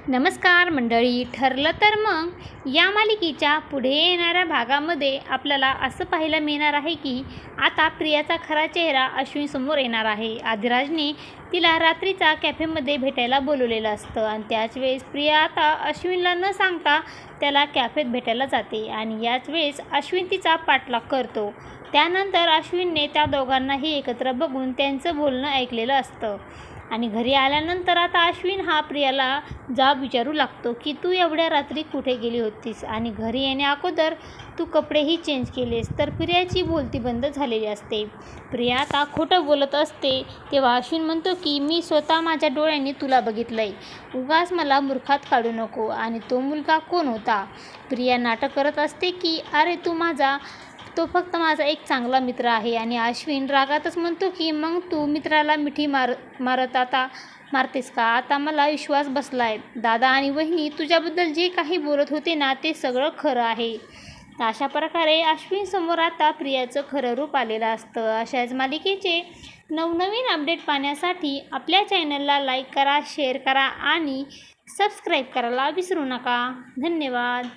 नमस्कार मंडळी. ठरलं तर मग या मालिकेच्या पुढे येणाऱ्या भागामध्ये आपल्याला असं पाहायला मिळणार आहे की आता प्रियाचा खरा चेहरा अश्विन समोर येणार आहे. आदिराजने तिला रात्रीचा कॅफेमध्ये भेटायला बोलवलेलं असतं आणि त्याच वेळेस प्रिया आता अश्विनला न सांगता त्याला कॅफेत भेटायला जाते आणि याच वेळेस अश्विन तिचा पाठलाग करतो. त्यानंतर अश्विनने त्या दोघांनाही एकत्र बघून त्यांचं बोलणं ऐकलेलं असतं आणि घरी आल्यानंतर आता अश्विन हा प्रियाला जाब विचारू लागतो की तू एवढ्या रात्री कुठे गेली होतीस आणि घरी येण्या अगोदर तू कपडेही चेंज केलेस. तर प्रियाची बोलती बंद झालेली असते. प्रिया आता खोटं बोलत असते तेव्हा अश्विन म्हणतो की मी स्वतः माझ्या डोळ्यांनी तुला बघितलंय, उगाच मला मूर्खात काढू नको. आणि तो मुलगा कोण होता? प्रिया नाटक करत असते की अरे तो फक्त माझा एक चांगला मित्र आहे. आणि अश्विन रागातच म्हणतो की मग तू मित्राला मिठी मारतेस का? आता मला विश्वास बसलाय. दादा आणि वहिनी तुझ्याबद्दल जे काही बोलत होते ना ते सगळं खरं आहे. अशा प्रकारे अश्विन समोर आता प्रियाचं खरं रूप आलेलं असतं. अशाच मालिकेचे नवनवीन अपडेट पाहण्यासाठी आपल्या चॅनलला लाईक करा, शेअर करा आणि सबस्क्राईब करायला विसरू नका. धन्यवाद.